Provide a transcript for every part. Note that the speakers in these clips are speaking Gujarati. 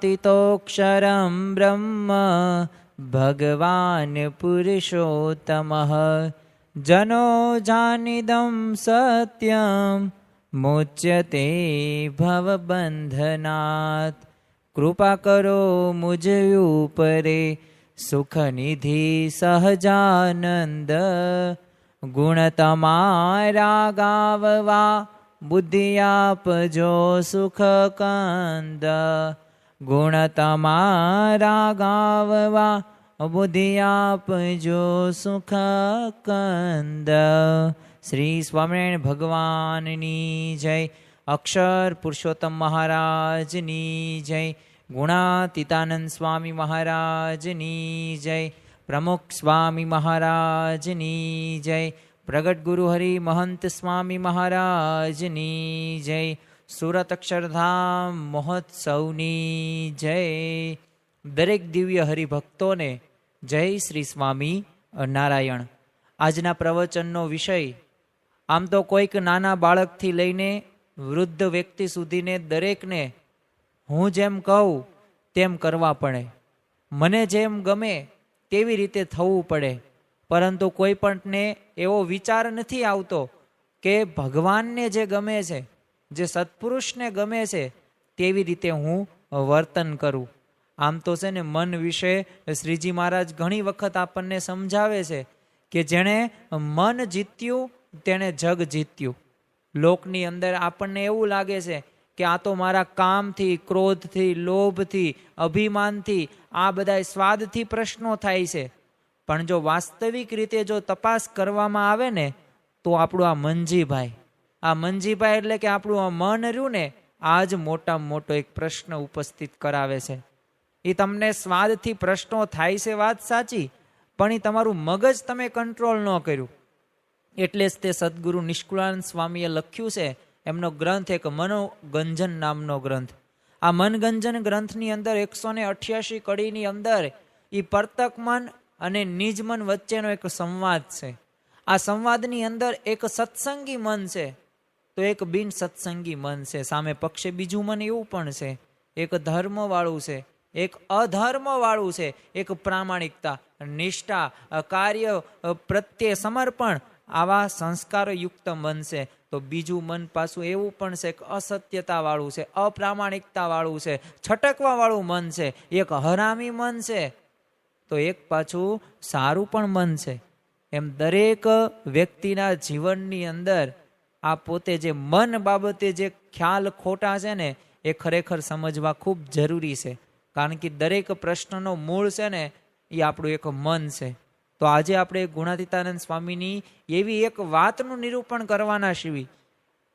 गुणातीतोऽक्षरं ब्रह्म भगवान् पुरुषोत्तमः जनो जानिदं सत्यं मुच्यते भवबंधनात्। कृपा करो मुझ ऊपरे सुख निधि सहजानंद गुण तमारा गाववा बुद्धि आपजो सुख कंद। गुण तमारा गाववा बुद्धि आपजो सुख कंद। श्री स्वामिनारायण भगवाननी जय। अक्षर पुरुषोत्तम महाराजनी जय। गुणातीतानंद स्वामी महाराजनी जय। प्रमुख स्वामी महाराजनी जय। प्रगट गुरु हरि महंत स्वामी महाराजनी जय। सूरत अक्षरधाम महोत्सवनी जय। दरेक दिव्य हरिभक्तों ने जय श्री स्वामी नारायण। આજના પ્રવચનનો વિષય આમ તો કોઈક નાના બાળકથી લઈને વૃદ્ધ વ્યક્તિ સુધીને દરેકને હું જેમ કહું તેમ કરવા પડે, મને જેમ ગમે તેવી રીતે થવું પડે, પરંતુ કોઈ પણને એવો વિચાર નથી આવતો કે ભગવાનને જે ગમે છે, જે સત્પુરુષને ગમે છે તેવી રીતે હું વર્તન કરું. આમ તો છે ને મન વિશે શ્રીજી મહારાજ ઘણી વખત આપણને સમજાવે છે કે જેણે મન જીત્યું તેણે જગ જીત્યું. લોકની અંદર આપણને એવું લાગે છે કે આ તો મારા કામથી, ક્રોધથી, લોભથી, અભિમાનથી, આ બધા સ્વાદથી પ્રશ્નો થાય છે. પણ જો વાસ્તવિક રીતે જો તપાસ કરવામાં આવે ને તો આપણું આ મંજીભાઈ એટલે કે આપણું આ મન રહ્યું ને આ જ મોટામાં મોટો એક પ્રશ્ન ઉપસ્થિત કરાવે છે. એ તમને સ્વાદથી પ્રશ્નો થાય છે વાત સાચી, પણ એ તમારું મગજ તમે કંટ્રોલ ન કર્યું. એટલે જ તે સદગુરુ નિષ્કુળાનંદ સ્વામીએ લખ્યું છે એમનો ગ્રંથ, એક મનોગંજન નામનો ગ્રંથ. આ મનગંજન ગ્રંથની અંદર 188 કડીની અંદર એ પરતક મન અને નિજ મન વચ્ચેનો એક સંવાદ છે. આ સંવાદની અંદર એક સત્સંગી મન છે તો એક બિન સત્સંગી મન છે. સામે પક્ષે બીજું મન એવું પણ છે, એક ધર્મ વાળું છે, એક અધર્મ વાળું છે, એક પ્રામાણિકતા, નિષ્ઠા, કાર્ય પ્રત્યે સમર્પણ, આવા સંસ્કારો યુક્ત મન છે. તો બીજું મન પાછું એવું પણ છે કે અસત્યતા વાળું છે, અપ્રામાણિકતા વાળું છે, છટકવા વાળું મન છે, એક હરામી મન છે, તો એક પાછું સારું પણ મન છે. એમ દરેક વ્યક્તિના જીવનની અંદર આ પોતે જે મન બાબતે જે ખ્યાલ ખોટા છે ને એ ખરેખર સમજવા ખૂબ જરૂરી છે. કારણ કે દરેક પ્રશ્નનો મૂળ છે ને એ આપણું એક મન છે. તો આજે આપણે ગુણાતીતાનંદ સ્વામીની એવી એક વાતનું નિરૂપણ કરવાના છીએ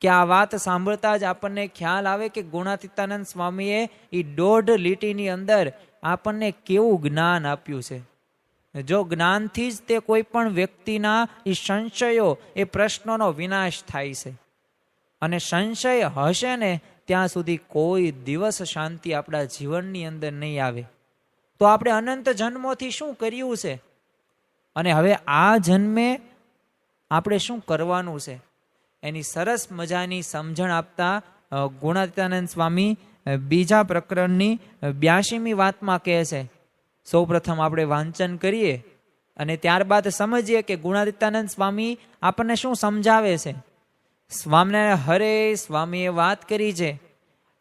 કે આ વાત સાંભળતા જ આપણને ખ્યાલ આવે કે ગુણાતીતાનંદ સ્વામીએ એ 1.5 લીટીની અંદર આપણને કેવું જ્ઞાન આપ્યું છે. જો જ્ઞાનથી જ તે કોઈ પણ વ્યક્તિના એ સંશયો, એ પ્રશ્નોનો વિનાશ થાય છે. અને સંશય હશે ને ત્યાં સુધી કોઈ દિવસ શાંતિ આપણા જીવનની અંદર નહીં આવે. તો આપણે અનંત જન્મોથી શું કર્યું છે અને હવે આ જન્મે આપણે શું કરવાનું છે એની સરસ મજાની સમજણ આપતા ગુણાતીતાનંદ સ્વામી બીજા પ્રકરણની 82મી વાતમાં કહે છે. સૌ પ્રથમ આપણે વાંચન કરીએ અને ત્યારબાદ સમજીએ કે ગુણાતીતાનંદ સ્વામી આપણને શું સમજાવે છે. સ્વામિનારાયણ હરે સ્વામીએ વાત કરી છે,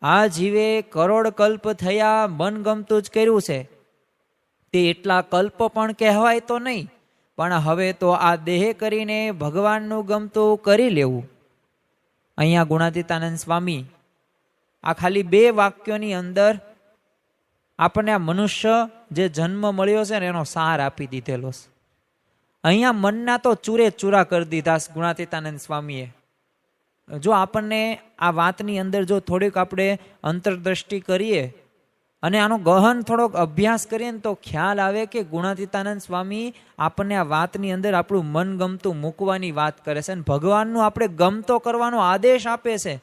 આ જીવે કરોડ કલ્પ થયા મન ગમતું જ કર્યું છે. તે એટલા કલ્પ પણ કહેવાય તો નહીં, પણ હવે તો આ દેહ કરીને ભગવાનનું ગમતું કરી લેવું. અહીંયા ગુણાતીતાનંદ સ્વામી આ ખાલી 2 વાક્યોની અંદર આપણને આ મનુષ્ય જે જન્મ મળ્યો છે ને એનો સાર આપી દીધેલો છે. અહીંયા મનના તો ચૂરે ચૂરા કરી દીધા ગુણાતીતાનંદ સ્વામીએ. જો આપણને આ વાતની અંદર જો થોડીક આપણે અંતરદ્રષ્ટિ કરીએ અને આનો ગહન થોડોક અભ્યાસ કરીએ ને તો ખ્યાલ આવે કે ગુણાતીતાનંદ સ્વામી આપણને આ વાતની અંદર આપણું મન ગમતું મૂકવાની વાત કરે છે અને ભગવાનનું આપણે ગમતો કરવાનો આદેશ આપે છે.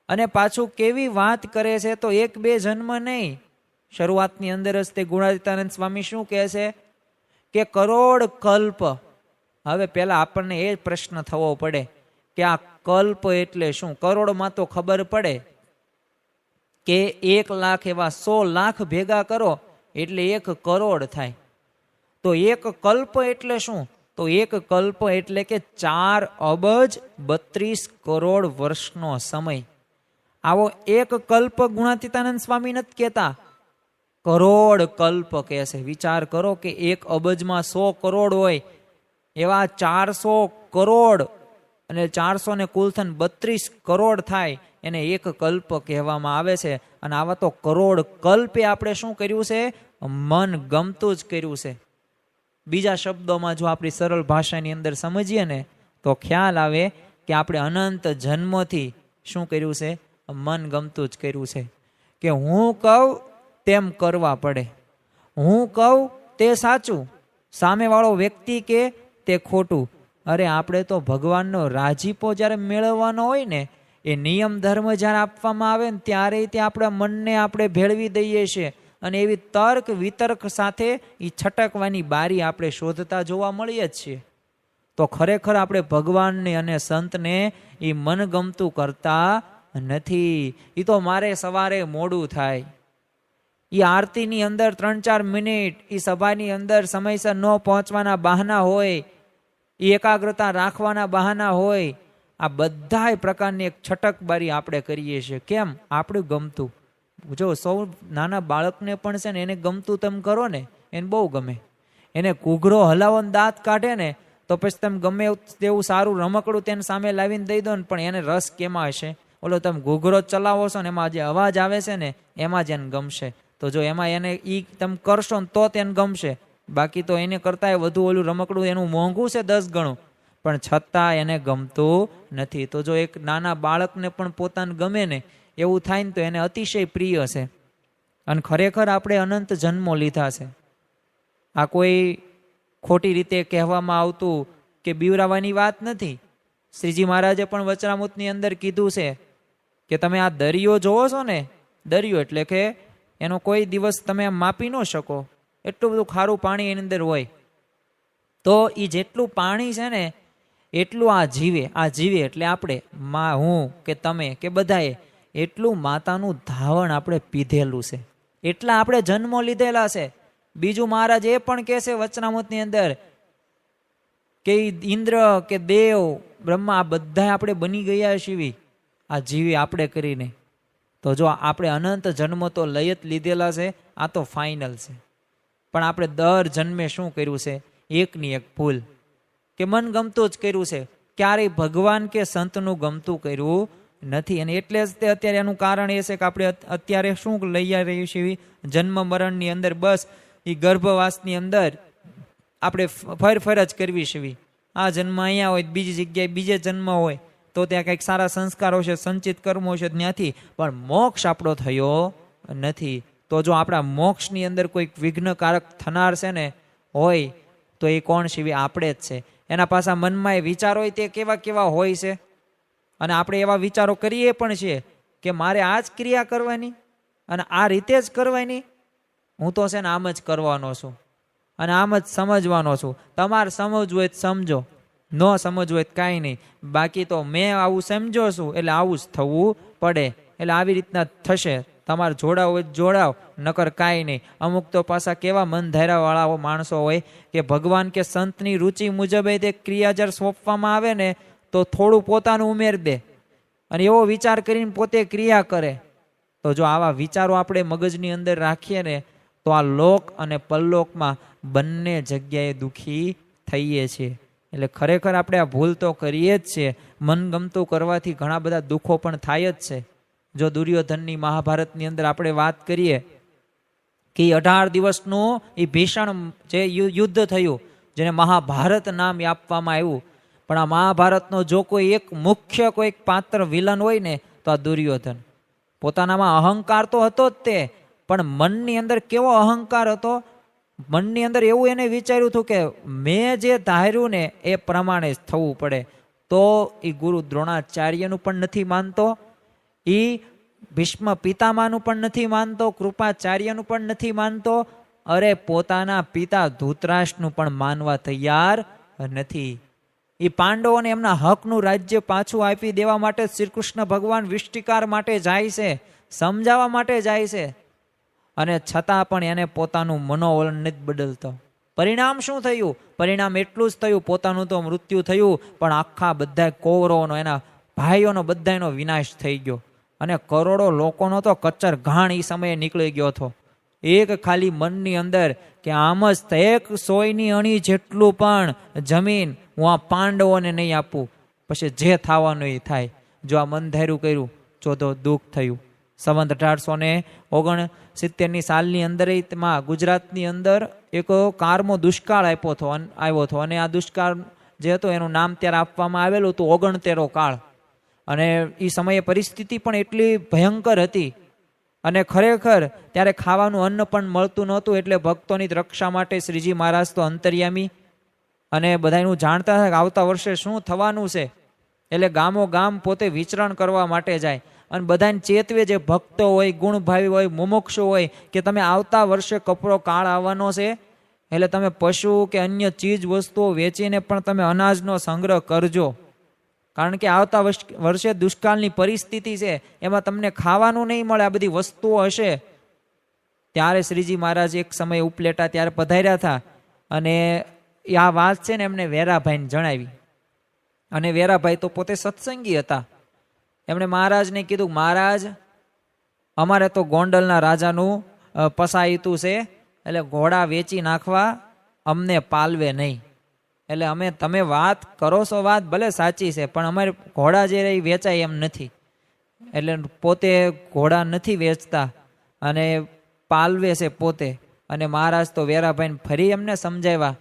અને પાછું કેવી વાત કરે છે તો 1-2 જન્મ નહીં, શરૂઆતની અંદર જ તે ગુણાતીતાનંદ સ્વામી શું કહે છે કે કરોડ કલ્પ. હવે પહેલા આપણને એ પ્રશ્ન થવો પડે કે આ કલ્પ એટલે શું? કરોડમાં તો ખબર પડે, કે 1 લાખ એવા 100 લાખ ભેગા કરો એટલે 1 કરોડ થાય. તો 1 કલ્પ એટલે શું? તો 1 કલ્પ એટલે કે 4 અબજ 32 કરોડ વર્ષનો સમય. આવો 1 કલ્પ ગુણાતીતાનંદ સ્વામી નથી કહેતા, કરોડ કલ્પ કહે છે. વિચાર કરો કે 1 અબજમાં 100 કરોડ હોય, એવા 400 કરોડ અને 400 ને કુલ થઈને 32 કરોડ થાય, એને 1 કલ્પ કહેવામાં આવે છે. અને આવા તો કરોડ કલ્પે આપણે શું કર્યું છે? મન ગમતું જ કર્યું છે. બીજા શબ્દોમાં જો આપણી સરળ ભાષાની અંદર સમજીએ ને તો ખ્યાલ આવે કે આપણે અનંત જન્મથી શું કર્યું છે? મન ગમતું જ કર્યું છે. કે હું કહું તેમ કરવા પડે, હું કહું તે સાચું, સામેવાળો વ્યક્તિ કે તે ખોટું. અરે આપણે તો ભગવાનનો રાજીપો જ્યારે મેળવવાનો હોય ને, એ નિયમ ધર્મ જ્યારે આપવામાં આવે ને ત્યારે તે આપણા મનને આપણે ભેળવી દઈએ છીએ. અને એવી તર્ક વિતર્ક સાથે એ છટકવાની બારી આપણે શોધતા જોવા મળીએ જ છીએ. તો ખરેખર આપણે ભગવાનને અને સંતને એ મનગમતું કરતા નથી. એ તો મારે સવારે મોડું થાય, એ આરતીની અંદર 3-4 મિનિટ, એ સભાની અંદર સમયસર ન પહોંચવાના બહાના હોય, એ એકાગ્રતા રાખવાના બહાના હોય, આ બધા પ્રકારની એક છટકબારી આપણે કરીએ છીએ. કેમ? આપણું ગમતું. જો સૌ નાના બાળકને પણ છે ને, એને ગમતું તમે કરો ને, એને બહુ ગમે. એને ઘૂઘરો હલાવો ને દાંત કાઢે ને તો પછી તમે ગમે તેવું સારું રમકડું તેને સામે લાવીને દઈ દો ને, પણ એને રસ કેમાં હશે? ઓલો તમે ઘૂઘરો ચલાવો છો ને એમાં જે અવાજ આવે છે ને એમાં જ એને ગમશે. તો જો એમાં એને ઈ તમે કરશો ને તો તેને ગમશે. બાકી તો એને કરતા વધુ ઓલું રમકડું એનું મોંઘું છે 10 ગણું, પણ છતાં એને ગમતું નથી. તો જો એક નાના બાળકને પણ પોતાને ગમે ને એવું થાય ને તો એને અતિશય પ્રિય છે. અને ખરેખર આપણે અનંત જન્મો લીધા છે. આ કોઈ ખોટી રીતે કહેવામાં આવતું કે બીવરાવાની વાત નથી. શ્રીજી મહારાજે પણ વચનામૃતની અંદર કીધું છે કે તમે આ દરિયો જોવો છો ને, દરિયો એટલે કે એનો કોઈ દિવસ તમે માપી ન શકો, એટલું બધું ખારું પાણી એની અંદર હોય. તો એ જેટલું પાણી છે ને એટલું આ જીવે એટલે આપણે, હું કે તમે કે બધાએ એટલું માતાનું ધાવણ આપણે પીધેલું છે, એટલા આપણે જન્મો લીધેલા છે. બીજું મહારાજ એ પણ કહે છે વચનામૃતની અંદર કે ઇન્દ્ર કે દેવ બ્રહ્મા આ બધા આપણે બની ગયા છીએ આ જીવી આપણે કરીને. તો જો આપણે અનંત જન્મો તો લઈ જ લીધેલા છે, આ તો ફાઇનલ છે. પણ આપણે દર જન્મે શું કર્યું છે? એકની એક ભૂલ કે મન ગમતું જ કર્યું છે, ક્યારેય ભગવાન કે સંતનું ગમતું કર્યું નથી. અને એટલે જ તે અત્યારે એનું કારણ એ છે કે આપણે અત્યારે શું લઈ રહી છીએ? જન્મ મરણની અંદર બસ એ ગર્ભવાસની અંદર આપણે ફર જ કરવી છે. આ જન્મ અહીંયા હોય, બીજી જગ્યાએ બીજે જન્મ હોય તો ત્યાં કંઈક સારા સંસ્કારો છે, સંચિત કર્મો છે ત્યાંથી, પણ મોક્ષ આપણો થયો નથી. તો જો આપણા મોક્ષની અંદર કોઈક વિઘ્નકારક થનાર છે ને હોય તો એ કોણ છે? આપણે જ છે. એના પાછા મનમાં એ વિચારો હોય તે કેવા કેવા હોય છે. અને આપણે એવા વિચારો કરીએ પણ છીએ કે મારે આ જ ક્રિયા કરવાની અને આ રીતે જ કરવાની, હું તો છે ને આમ જ કરવાનો છું અને આમ જ સમજવાનો છું. તમારે સમજવું હોય તો સમજો, ન સમજવું હોય તો કાંઈ નહીં. બાકી તો મેં આવું સમજો છું એટલે આવું જ થવું પડે. એટલે આવી રીતના થશે. તમારે જોડાવ હોય જોડાવ, નકર કાંઈ નહીં. અમુક તો પાછા કેવા મન ધાર્યાવાળા માણસો હોય કે ભગવાન કે સંતની રુચિ મુજબ તે ક્રિયા જ્યારે સોંપવામાં આવે ને તો થોડું પોતાનું ઉમેર દે અને એવો વિચાર કરીને પોતે ક્રિયા કરે. તો જો આવા વિચારો આપણે મગજની અંદર રાખીએ ને તો આ લોક અને પરલોકમાં બંને જગ્યાએ દુઃખી થઈએ છીએ. એટલે ખરેખર આપણે આ ભૂલ તો કરીએ જ છીએ. મનગમતું કરવાથી ઘણા બધા દુઃખો પણ થાય જ છે. જો દુર્યોધનની મહાભારતની અંદર આપણે વાત કરીએ કે 18 દિવસનું એ ભીષણ જે યુદ્ધ થયું જેને મહાભારત નામ આપવામાં આવ્યું, પણ આ મહાભારતનો જો કોઈ એક મુખ્ય કોઈક પાત્ર વિલન હોય ને તો આ દુર્યોધન. પોતાનામાં અહંકાર તો હતો જ તે, પણ મનની અંદર કેવો અહંકાર હતો? મનની અંદર એવું એને વિચાર્યું હતું કે મેં જે ધાર્યું ને એ પ્રમાણે જ થવું પડે. તો એ ગુરુ દ્રોણાચાર્યનું પણ નથી માનતો, એ ભીષ્મ પિતામાનું પણ નથી માનતો, કૃપાચાર્યનું પણ નથી માનતો, અરે પોતાના પિતા ધૃતરાષ્ટ્રનું પણ માનવા તૈયાર નથી. એ પાંડવોને એમના હકનું રાજ્ય પાછું આપી દેવા માટે શ્રી કૃષ્ણ ભગવાન વિષ્ટિકાર માટે જાય છે. સમજાવવા માટે જાય છે, અને છતાં પણ એને પોતાનું મનોવલણ નથી બદલતો. પરિણામ શું થયું? પરિણામ એટલું જ થયું, પોતાનું તો મૃત્યુ થયું, પણ આખા બધા કૌરવોનો, એના ભાઈઓનો બધાનો વિનાશ થઈ ગયો, અને કરોડો લોકોનો તો કચ્ચર ઘાણ એ સમયે નીકળી ગયો હતો. એક ખાલી મનની અંદર કે આમ જ એક સોયની અણી જેટલું પણ જમીન હું આ પાંડવોને નહીં આપું, પછી જે થવાનું એ થાય. જો આ મન ધાર્યું કર્યું, ચોથો દુઃખ થયું. સંવંત 1869 સાલની અંદર ગુજરાતની અંદર એક કારમો દુષ્કાળ આવ્યો હતો, અને આ દુષ્કાળ જે હતો એનું નામ ત્યારે આપવામાં આવેલું હતું 69 કાળ. અને એ સમયે પરિસ્થિતિ પણ એટલી ભયંકર હતી, અને ખરેખર ત્યારે ખાવાનું અન્ન પણ મળતું નહોતું. એટલે ભક્તોની રક્ષા માટે શ્રીજી મહારાજ તો અંતર્યામી, અને બધાનું જાણતા હતા કે આવતા વર્ષે શું થવાનું છે. એટલે ગામો ગામ પોતે વિચરણ કરવા માટે જાય, અને બધાને ચેતવે, જે ભક્તો હોય, ગુણભાવી હોય, મુમુક્ષુ હોય, કે તમે આવતા વર્ષે કપરો કાળ આવવાનો છે, એટલે તમે પશુ કે અન્ય ચીજ વસ્તુઓ વેચીને પણ તમે અનાજનો સંગ્રહ કરજો, કારણ કે આવતા વર્ષે દુષ્કાળની પરિસ્થિતિ છે, એમાં તમને ખાવાનું નહીં મળે, આ બધી વસ્તુઓ હશે. ત્યારે શ્રીજી મહારાજ એક સમય ઉપલેટા ત્યારે પધાર્યા હતા, અને આ વાત છે ને એમને વેરાભાઈને જણાવી. અને વેરાભાઈ તો પોતે સત્સંગી હતા. એમણે મહારાજને કીધું, મહારાજ અમારે તો ગોંડલના રાજાનું પસાયતું છે, એટલે ઘોડા વેચી નાખવા અમને પાલવે નહીં. એટલે તમે વાત કરો છો, વાત ભલે સાચી છે, પણ અમારે ઘોડા જે રહી વેચાય એમ નથી. એટલે પોતે ઘોડા નથી વેચતા અને પાલવે છે પોતે. અને મહારાજ તો વેરાભાઈને ફરી એમને સમજાવ્યા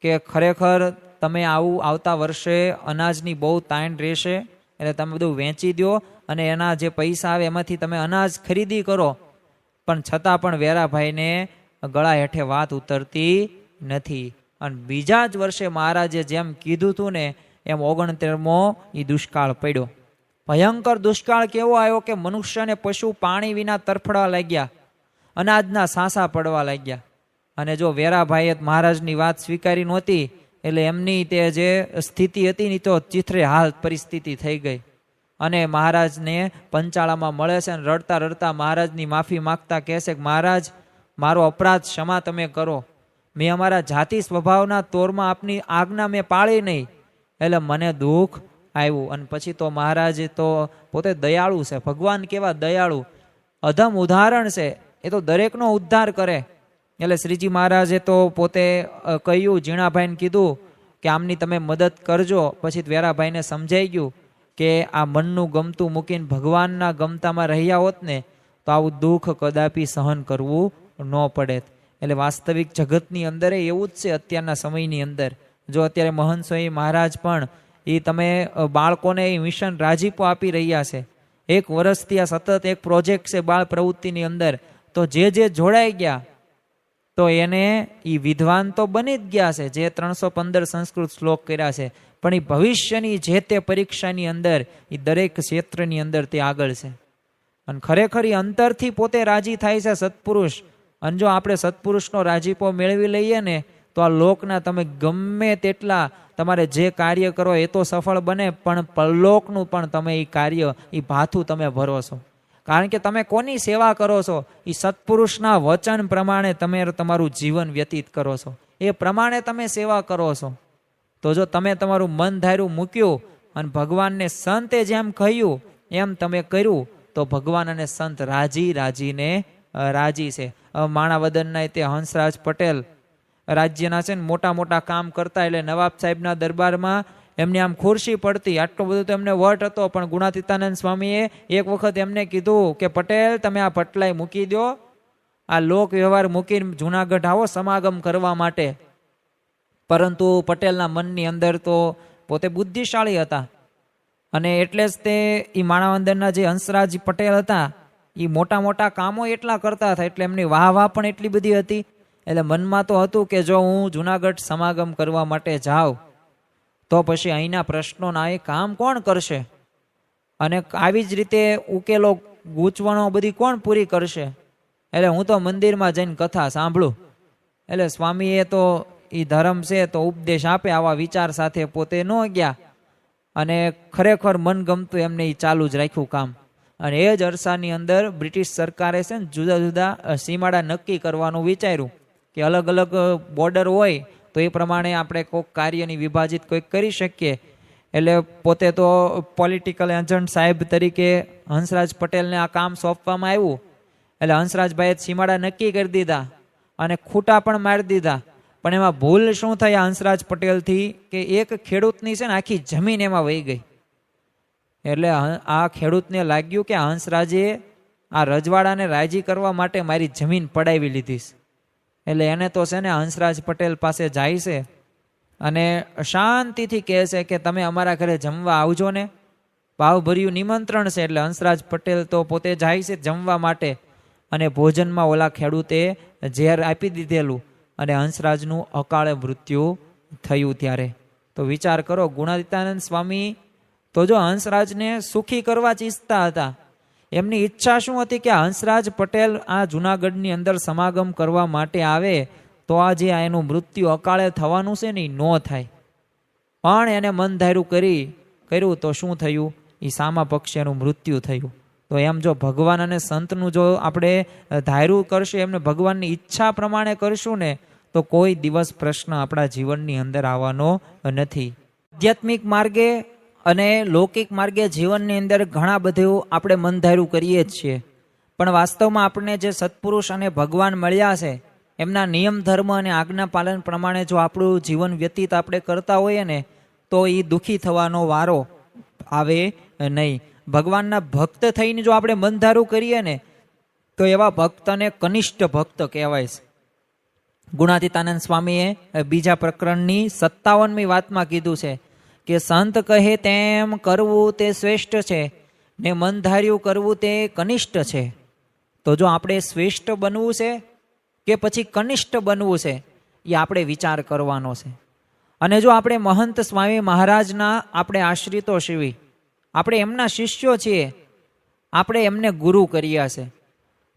કે ખરેખર તમે આવતા વર્ષે અનાજની બહુ તાણ રહેશે, એટલે તમે બધું વેચી દો, અને એના જે પૈસા આવે એમાંથી તમે અનાજ ખરીદી કરો. પણ છતાં પણ વેરાભાઈને ગળા હેઠે વાત ઉતરતી નથી. અને બીજા જ વર્ષે મહારાજે જેમ કીધું હતું ને એમ 69મો એ દુષ્કાળ પડ્યો. ભયંકર દુષ્કાળ કેવો આવ્યો કે મનુષ્ય અને પશુ પાણી વિના તરફડવા લાગ્યા, અનાજના સાંસા પડવા લાગ્યા. અને જો વેરાભાઈએ મહારાજની વાત સ્વીકારી નહોતી, એટલે એમની તે જે સ્થિતિ હતી ને તો ચિથરે હાલ પરિસ્થિતિ થઈ ગઈ. અને મહારાજને પંચાળામાં મળે છે, અને રડતા રડતા મહારાજની માફી માગતા કહે છે કે મહારાજ, મારો અપરાધ ક્ષમા તમે કરો. મેં અમારા જાતિ સ્વભાવના તોરમાં આપની આજ્ઞા મેં પાળી નહીં, એટલે મને દુઃખ આવ્યું. અને પછી તો મહારાજ તો પોતે દયાળુ છે, ભગવાન કેવા દયાળુ, અધમ ઉદાહરણ છે, એ તો દરેકનો ઉદ્ધાર કરે. એટલે શ્રીજી મહારાજે તો પોતે કહ્યું, ઝીણાભાઈને કીધું કે આમની તમે મદદ કરજો. પછી વેરાભાઈને સમજાઈ ગયું કે આ મનનું ગમતું મૂકીને ભગવાનના ગમતામાં રહ્યા હોત ને તો આવું દુઃખ કદાપી સહન કરવું ન પડે. એટલે વાસ્તવિક જગતની અંદર એવું જ છે અત્યારના સમયની અંદર. જો અત્યારે મહંત સ્વામી મહારાજ પણ એ તમે બાળકોને એ મિશન રાજીપો આપી રહ્યા છે. 1 વર્ષથી આ સતત એક પ્રોજેક્ટ છે બાળ પ્રવૃત્તિની અંદર. તો જે જોડાઈ ગયા તો એને એ વિદ્વાન તો બની જ ગયા છે, જે 315 સંસ્કૃત શ્લોક કર્યા છે, પણ એ ભવિષ્યની જે તે પરીક્ષાની અંદર એ દરેક ક્ષેત્રની અંદર તે આગળ છે. અને ખરેખર એ અંતરથી પોતે રાજી થાય છે સત્પુરુષ. અને જો આપણે સત્પુરુષનો રાજીપો મેળવી લઈએ ને તો આ લોકના તમે ગમે તેટલા તમારે જે કાર્ય કરો એ તો સફળ બને, પણ પરલોકનું પણ તમે એ કાર્ય એ ભાથું તમે ભરો છો. કારણ કે તમે કોની સેવા કરો છો? એ સત્પુરુષના વચન પ્રમાણે તમે તમારું જીવન વ્યતીત કરો છો, એ પ્રમાણે તમે સેવા કરો છો. તો જો તમે તમારું મન ધાર્યું મૂક્યું અને ભગવાનને સંતે જેમ કહ્યું એમ તમે કર્યું તો ભગવાન અને સંત રાજીને રાજી છે. માણાવદનના તે હંસરાજ પટેલ રાજ્યના છે ને મોટા મોટા કામ કરતા, એટલે નવાબ સાહેબના દરબારમાં એમને આમ ખુરશી પડતી, આટલો બધો તો એમને વટ હતો. પણ ગુણાતીતાનંદ સ્વામીએ એક વખત એમને કીધું કે પટેલ તમે આ પટલાઈ મૂકી દો, આ લોક વ્યવહાર મૂકીને જુનાગઢ આવો સમાગમ કરવા માટે. પરંતુ પટેલના મનની અંદર તો પોતે બુદ્ધિશાળી હતા, અને એટલે જ તે એ માણાવદનના જે હંસરાજ પટેલ હતા એ મોટા મોટા કામો એટલા કરતા હતા, એટલે એમની વાહ પણ એટલી બધી હતી. એટલે મનમાં તો હતું કે જો હું જુનાગઢ સમાગમ કરવા માટે જાઉં તો પછી અહીંના પ્રશ્નોના એ કામ કોણ કરશે, અને આવી જ રીતે ઉકેલો ગૂંચવણો બધી કોણ પૂરી કરશે. એટલે હું તો મંદિરમાં જઈને કથા સાંભળું. એટલે સ્વામીએ તો એ ધર્મ છે તો ઉપદેશ આપે, આવા વિચાર સાથે પોતે ન ગયા, અને ખરેખર મન ગમતું એમને એ ચાલુ જ રાખ્યું કામ. અને એ જ અરસાની અંદર બ્રિટિશ સરકારે છે ને જુદા જુદા સીમાડા નક્કી કરવાનું વિચાર્યું કે અલગ અલગ બોર્ડર હોય તો એ પ્રમાણે આપણે કોઈક કાર્યની વિભાજિત કોઈક કરી શકીએ. એટલે પોતે તો પોલિટિકલ એજન્ટ સાહેબ તરીકે હંસરાજ પટેલને આ કામ સોંપવામાં આવ્યું. એટલે હંસરાજભાઈએ સીમાડા નક્કી કરી દીધા અને ખૂટા પણ મારી દીધા. પણ એમાં ભૂલ શું થઈ હંસરાજ પટેલથી કે એક ખેડૂતની છે ને આખી જમીન એમાં વહી ગઈ. એટલે આ ખેડૂતને લાગ્યું કે હંસરાજે આ રજવાડાને રાજી કરવા માટે મારી જમીન પડાવી લીધી. એટલે એને તો છે ને હંસરાજ પટેલ પાસે જાય છે અને શાંતિથી કહે છે કે તમે અમારા ઘરે જમવા આવજો ને, ભાવભર્યું નિમંત્રણ છે. એટલે હંસરાજ પટેલ તો પોતે જાય છે જમવા માટે અને ભોજનમાં ઓલા ખેડૂતે ઝેર આપી દીધેલું અને હંસરાજનું અકાળે મૃત્યુ થયું. ત્યારે તો વિચાર કરો, ગુણાતીતાનંદ સ્વામી તો જો હંસરાજને સુખી કરવા ઈચ્છતા હતા. એમની ઈચ્છા શું હતી કે હંસરાજ પટેલ આ જુનાગઢની અંદર સમાગમ કરવા માટે આવે તો આ જે એનું મૃત્યુ અકાળે થવાનું છે ને એ ન થાય. પણ એને મન ધાર્યું કર્યું તો શું થયું? એ સામા પક્ષે એનું મૃત્યુ થયું. તો એમ જો ભગવાન અને સંતનું જો આપણે ધાર્યું કરશું, એમને ભગવાનની ઈચ્છા પ્રમાણે કરશું ને તો કોઈ દિવસ પ્રશ્ન આપણા જીવનની અંદર આવવાનો નથી. આધ્યાત્મિક માર્ગે અને લૌકિક માર્ગે જીવનની અંદર ઘણા બધું આપણે મન ધાર્યું કરીએ જ છીએ. પણ વાસ્તવમાં આપણને જે સત્પુરુષ અને ભગવાન મળ્યા છે એમના નિયમ ધર્મ અને આજ્ઞા પાલન પ્રમાણે જો આપણું જીવન વ્યતીત આપણે કરતા હોઈએ ને તો એ દુઃખી થવાનો વારો આવે નહીં. ભગવાનના ભક્ત થઈને જો આપણે બંધારું કરીએ ને તો એવા ભક્તને કનિષ્ઠ ભક્ત કહેવાય છે. ગુણાતીતાનંદ સ્વામીએ બીજા પ્રકરણની 57મી વાતમાં કીધું છે કે સંત કહે તેમ કરવું તે શ્રેષ્ઠ છે ને મનધાર્યું કરવું તે કનિષ્ઠ છે. તો જો આપણે શ્રેષ્ઠ બનવું છે કે પછી કનિષ્ઠ બનવું છે એ આપણે વિચાર કરવાનો છે. અને જો આપણે મહંત સ્વામી મહારાજના આપણે આશ્રિતો છીએ, આપણે એમના શિષ્યો છીએ, આપણે એમને ગુરુ કર્યા છે,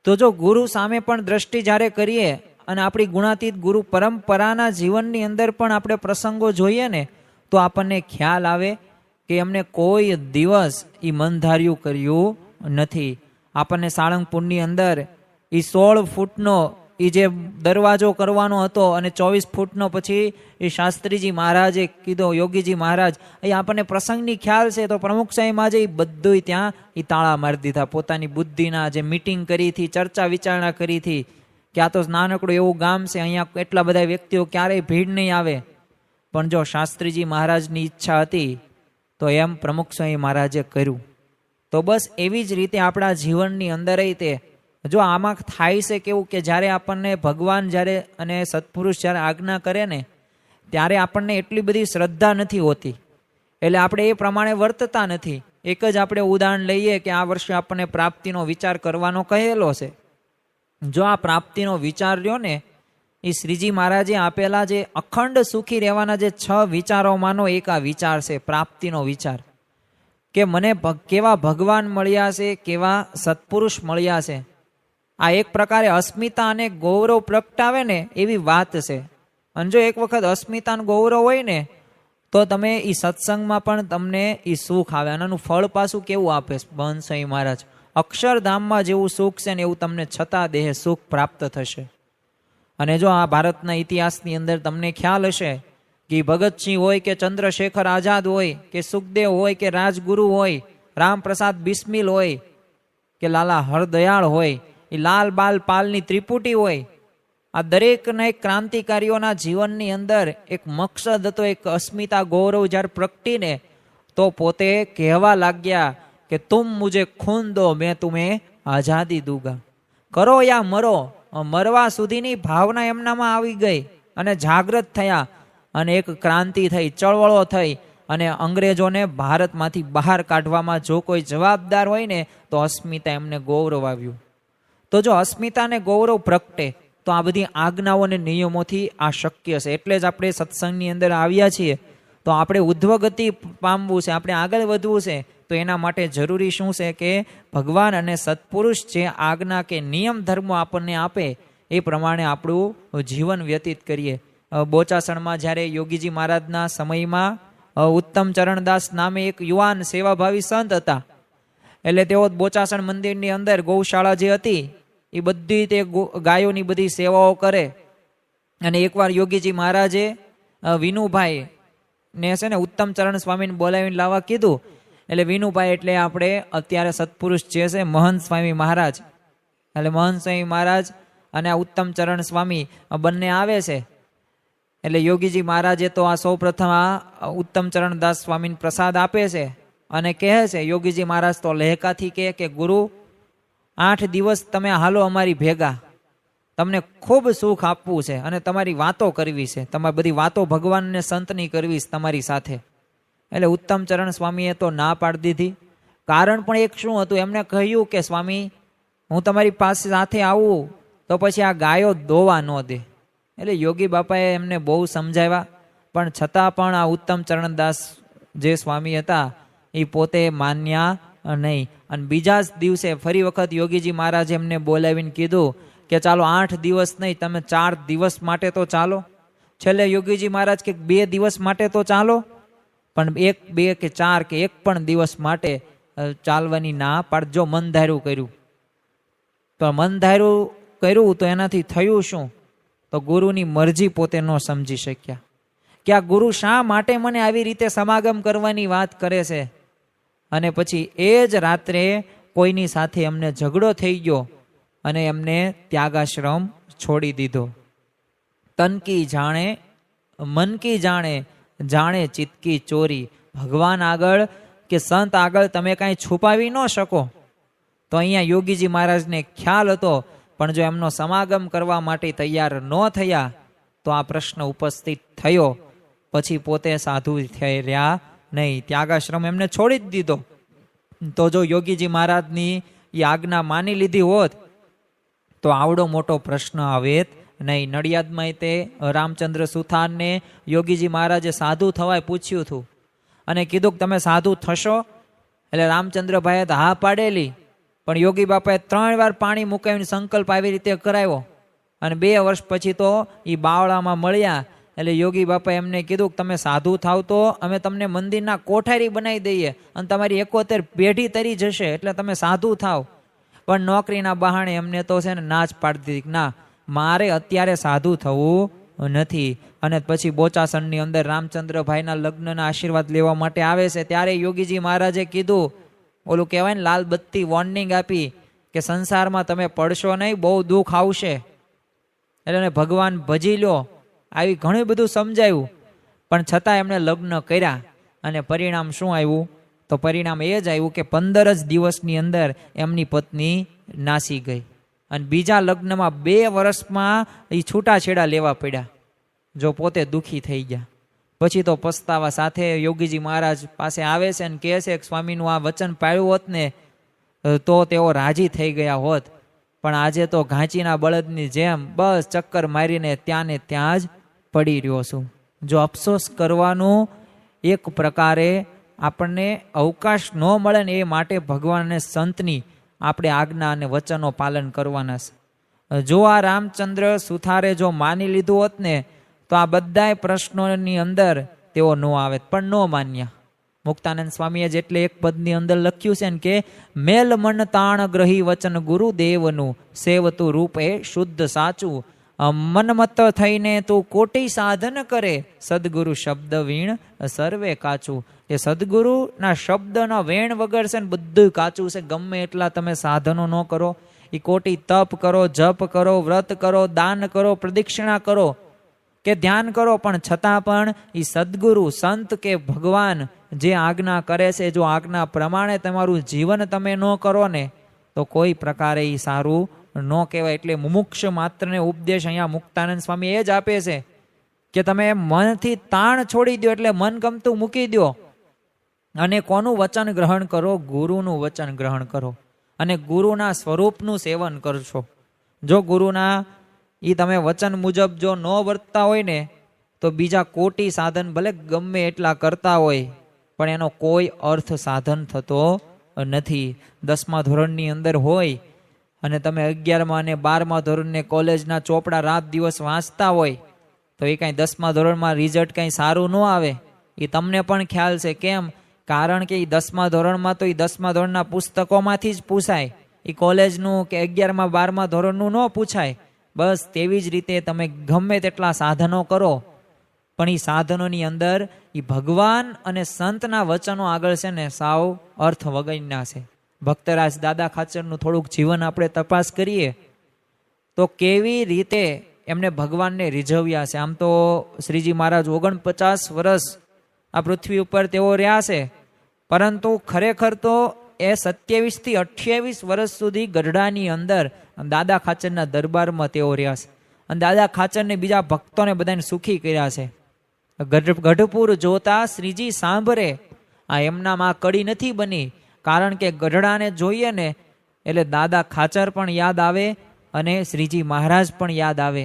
તો જો ગુરુ સામે પણ દ્રષ્ટિ જ્યારે કરીએ અને આપણી ગુણાતીત ગુરુ પરંપરાના જીવનની અંદર પણ આપણે પ્રસંગો જોઈએ ને તો આપણને ખ્યાલ આવે કે એમને કોઈ દિવસ એ મનધાર્યું કર્યું નથી. આપણને સાળંગપુરની અંદર એ 16 ફૂટનો એ જે દરવાજો કરવાનો હતો અને 24 ફૂટનો પછી એ શાસ્ત્રીજી મહારાજે કીધો, યોગીજી મહારાજ, એ આપણને પ્રસંગની ખ્યાલ છે. તો પ્રમુખ સાહેબ આજે એ બધું ત્યાં એ તાળા મારી દીધા. પોતાની બુદ્ધિના જે મિટિંગ કરી હતી, ચર્ચા વિચારણા કરી હતી કે આ તો નાનકડું એવું ગામ છે, અહીંયા એટલા બધા વ્યક્તિઓ ક્યારેય ભીડ નહીં આવે. પણ જો શાસ્ત્રીજી મહારાજની ઈચ્છા હતી તો એમ પ્રમુખ સ્વામી મહારાજે કર્યું. તો બસ એવી જ રીતે આપણા જીવનની અંદર તે જો આમાં થાય છે કેવું કે જ્યારે આપણને ભગવાન જ્યારે અને સત્પુરુષ જ્યારે આજ્ઞા કરે ને ત્યારે આપણને એટલી બધી શ્રદ્ધા નથી હોતી, એટલે આપણે એ પ્રમાણે વર્તતા નથી. એક જ આપણે ઉદાહરણ લઈએ કે આ વર્ષે આપણને પ્રાપ્તિનો વિચાર કરવાનો કહેલો છે. જો આ પ્રાપ્તિનો વિચાર રહ્યો ને એ શ્રીજી મહારાજે આપેલા જે અખંડ સુખી રહેવાના જે 6 વિચારોમાંનો એક આ વિચાર છે, પ્રાપ્તિનો વિચાર. કે મને કેવા ભગવાન મળ્યા છે, કેવા સત્પુરુષ મળ્યા છે. આ એક પ્રકારે અસ્મિતા અને ગૌરવ પ્રગટાવે ને એવી વાત છે. અને જો એક વખત અસ્મિતા અને ગૌરવ હોય ને તો તમે એ સત્સંગમાં પણ તમને એ સુખ આવે. આનું ફળ પાછું કેવું આપે મહંત સ્વામી મહારાજ, અક્ષરધામમાં જેવું સુખ છે ને એવું તમને છતાં દેહ સુખ પ્રાપ્ત થશે. અને જો આ ભારતના ઇતિહાસની અંદર તમને ખ્યાલ હશે કે ભગતસિંહ હોય કે ચંદ્રશેખર આઝાદ હોય કે સુખદેવ હોય કે રાજગુરુ હોય, રામપ્રસાદ બિસ્મિલ હોય કે લાલા હરદયાળ હોય, એ લાલ બાલ પાલની ત્રિપુટી હોય, આ દરેકના એક ક્રાંતિકારીઓના જીવનની અંદર એક મકસદ હતો, એક અસ્મિતા ગૌરવ જ્યારે પ્રગટીને તો પોતે કહેવા લાગ્યા કે તુમ મુझे ખૂન દો મેં તુમ્हें આઝાદી દૂંગા. કરો યા મરો, મરવા સુધીની ભાવના એમનામાં આવી ગઈ અને જાગૃત થયા અને એક ક્રાંતિ થઈ, ચળવળો થઈ અને અંગ્રેજોને ભારતમાંથી બહાર કાઢવામાં જો કોઈ જવાબદાર હોય ને તો અસ્મિતા એમને ગૌરવ આવ્યું. તો જો અસ્મિતા અને ગૌરવ પ્રગટે તો આ બધી આજ્ઞાઓ અને નિયમોથી આ શક્ય છે. એટલે જ આપણે સત્સંગની અંદર આવ્યા છીએ તો આપણે ઉધ્વગતિ પામવું છે, આપણે આગળ વધવું છે. તો એના માટે જરૂરી શું છે કે ભગવાન અને સત્પુરુષ જે આજ્ઞા કે નિયમ ધર્મો આપણને આપે એ પ્રમાણે આપણું જીવન વ્યતીત કરીએ. બોચાસણમાં જ્યારે યોગીજી મહારાજના સમયમાં ઉત્તમ ચરણદાસ નામે એક યુવાન સેવાભાવી સંત હતા. એટલે તેઓ બોચાસણ મંદિરની અંદર ગૌશાળા જે હતી એ બધી તે ગાયોની બધી સેવાઓ કરે. અને એકવાર યોગીજી મહારાજે વિનુભાઈ ને છે ને ઉત્તમચરણ સ્વામીને બોલાવીને લાવવા કીધું. એટલે વિનુભાઈ એટલે આપણે અત્યારે સત્પુરુષ જે છે મહંત સ્વામી મહારાજ, એટલે મહંત સ્વામી મહારાજ અને આ ઉત્તમચરણ સ્વામી બંને આવે છે. એટલે યોગીજી મહારાજે તો આ સૌ પ્રથમ આ ઉત્તમચરણ દાસ સ્વામીને પ્રસાદ આપે છે અને કહે છે, યોગીજી મહારાજ તો લહેકાથી કહે કે ગુરુ 8 દિવસ તમે હાલો અમારી ભેગા, તમને ખૂબ સુખ આપવું છે અને તમારી વાતો કરવી છે, તમારી બધી વાતો ભગવાનને સંતની કરવી છે તમારી સાથે. એટલે ઉત્તમચરણ સ્વામીએ તો ના પાડી દીધી. કારણ પણ એક શું હતું, એમને કહ્યું કે સ્વામી હું તમારી પાસે સાથે આવું તો પછી આ ગાયો દોવા ન દે. એટલે યોગી બાપાએ એમને બહુ સમજાવ્યા, પણ છતાં પણ આ ઉત્તમચરણ દાસ જે સ્વામી હતા એ પોતે માન્યા નહીં. અને બીજા જ દિવસે ફરી વખત યોગીજી મહારાજે એમને બોલાવીને કીધું કે ચાલો 8 દિવસ નહીં, તમે 4 દિવસ માટે તો ચાલો. છેલ્લે યોગીજી મહારાજ કે 2 દિવસ માટે તો ચાલો, પણ 1, 2 કે 4 કે 1 પણ દિવસ માટે ચાલવાની ના પાડજો. મન ધાર્યું કર્યું, તો મન ધાર્યું કર્યું તો એનાથી થયું શું? તો ગુરુની મરજી પોતે ન સમજી શક્યા કે આ ગુરુ શા માટે મને આવી રીતે સમાગમ કરવાની વાત કરે છે. અને પછી એ જ રાત્રે કોઈની સાથે એમને ઝઘડો થઈ ગયો અને એમને ત્યાગાશ્રમ છોડી દીધો. તન કી જાણે મન કી જાણે, જાણે ચિત્ત કી ચોરી. ભગવાન આગળ કે સંત આગળ તમે કાંઈ છુપાવી ન શકો. તો અહીંયા યોગીજી મહારાજને ખ્યાલ હતો, પણ જો એમનો સમાગમ કરવા માટે તૈયાર ન થયા તો આ પ્રશ્ન ઉપસ્થિત થયો. પછી પોતે સાધુ થઈ રહ્યા નહીં, ત્યાગાશ્રમ એમને છોડી જ દીધો. તો જો યોગીજી મહારાજની એ આજ્ઞા માની લીધી હોત તો આવડો મોટો પ્રશ્ન આવે નહીં. નડિયાદમાં તે રામચંદ્ર સુથારને યોગીજી મહારાજે સાધુ થવાય પૂછ્યું હતું અને કીધું કે તમે સાધુ થશો? એટલે રામચંદ્રભાઈએ તો હા પાડેલી, પણ યોગી બાપાએ 3 વાર પાણી મુકાવીને સંકલ્પ આવી રીતે કરાવ્યો. અને 2 વર્ષ પછી તો એ બાવળામાં મળ્યા. એટલે યોગી બાપાએ એમને કીધું કે તમે સાધુ થાવ તો અમે તમને મંદિરના કોઠારી બનાવી દઈએ અને તમારી 71 પેઢી તરી જશે, એટલે તમે સાધુ થાવ. પણ નોકરીના બહાને એમને તો છે ને ના જ પાડી દીધી, ના મારે અત્યારે સાધુ થવું નથી. અને પછી બોચાસણની અંદર રામચંદ્રભાઈના લગ્નના આશીર્વાદ લેવા માટે આવે છે. ત્યારે યોગીજી મહારાજે કીધું, ઓલું કહેવાય ને લાલ બત્તી વોર્નિંગ આપી કે સંસારમાં તમે પડશો નહીં, બહુ દુઃખ આવશે, એટલે ભગવાન ભજી લો, આવી ઘણું બધું સમજાયું. પણ છતાં એમણે લગ્ન કર્યા અને પરિણામ શું આવ્યું? તો પરિણામ એ જ આવ્યું કે 15 જ દિવસની અંદર એમની પત્ની નાસી ગઈ. અને બીજા લગ્નમાં 2 વર્ષમાં એ છૂટાછેડા લેવા પડ્યા. જો પોતે દુઃખી થઈ ગયા. પછી તો પસ્તાવા સાથે યોગીજી મહારાજ પાસે આવે છે અને કહે છે કે સ્વામીનું આ વચન પાળ્યું હોત ને તો તેઓ રાજી થઈ ગયા હોત, પણ આજે તો ઘાંચીના બળદની જેમ બસ ચક્કર મારીને ત્યાં ને ત્યાં જ પડી રહ્યો છું. જો અફસોસ કરવાનું એક પ્રકારે આપણને અવકાશ ન મળે ને, એ માટે ભગવાન અને સંતની આપણે આજ્ઞા અને વચનો પાલન કરવાના છે. જો આ રામચંદ્ર સુથારે જો માની લીધું હોત ને તો આ બધાય પ્રશ્નોની અંદર તેઓ ન આવે, પણ ન માન્યા. મુક્તાનંદ સ્વામીએ જેટલે એક પદની અંદર લખ્યું છે ને કે મેલ મન તાણ ગ્રહી વચન ગુરુદેવનું, સેવતું રૂપ એ શુદ્ધ સાચું, મનમત થઈને તું કોટી સાધન કરે, સદગુરુ શબ્દ વીણ સર્વે કાચું. એ સદગુરુના શબ્દના વેણ વગર છે ને બધું કાચું છે. ગમે એટલા તમે સાધનો ન કરો, એ કોટી તપ કરો, જપ કરો, વ્રત કરો, દાન કરો, પ્રદક્ષિણા કરો કે ધ્યાન કરો, પણ છતાં પણ એ સદગુરુ સંત કે ભગવાન જે આજ્ઞા કરે છે, જો આજ્ઞા પ્રમાણે તમારું જીવન તમે ન કરો ને તો કોઈ પ્રકારે એ સારું ન કહેવાય. એટલે મુમુક્ષ માત્રને ઉપદેશ અહીંયા મુક્તાનંદ સ્વામી એ જ આપે છે કે તમે મનથી તાણ છોડી દો, એટલે મન ગમતું મૂકી દો અને કોનું વચન ગ્રહણ કરો? ગુરુનું વચન ગ્રહણ કરો અને ગુરુના સ્વરૂપનું સેવન કરશો. જો ગુરુના એ તમે વચન મુજબ જો ન વર્તતા હોય ને તો બીજા કોટી સાધન ભલે ગમે એટલા કરતા હોય પણ એનો કોઈ અર્થ સાધન થતો નથી. 10મા ધોરણની અંદર હોય અને તમે 11મા અને 12મા ધોરણને કોલેજના ચોપડા રાત દિવસ વાંચતા હોય તો એ કાંઈ 10મા ધોરણમાં રિઝલ્ટ કાંઈ સારું ન આવે. એ તમને પણ ખ્યાલ છે. કેમ? કારણ કે એ 10મા ધોરણમાં તો એ 10મા ધોરણના પુસ્તકોમાંથી જ પૂછાય, એ કોલેજનું કે 11મા 12મા ધોરણનું ન પૂછાય. બસ તેવી જ રીતે તમે ગમે તેટલા સાધનો કરો, પણ એ સાધનોની અંદર એ ભગવાન અને સંતના વચનો આગળ છે ને સાવ અર્થ વગરના છે. ભક્તરાજ દાદા ખાચરનું થોડુંક જીવન આપણે તપાસ કરીએ તો કેવી રીતે એમને ભગવાનને રીઝવ્યા છે. આમ તો શ્રીજી મહારાજ 49 વર્ષ આ પૃથ્વી ઉપર તેઓ રહ્યા છે, પરંતુ ખરેખર તો એ 27 થી 28 વર્ષ સુધી ગઢડાની અંદર દાદા ખાચરના દરબારમાં તેઓ રહ્યા છે. અને દાદા ખાચરને બીજા ભક્તોને બધાને સુખી કર્યા છે. ગઢપુર જોતા શ્રીજી સાંભળે, આ એમનામાં કડી નથી બની, કારણ કે ગઢડાને જોઈએ ને એટલે દાદા ખાચર પણ યાદ આવે અને શ્રીજી મહારાજ પણ યાદ આવે.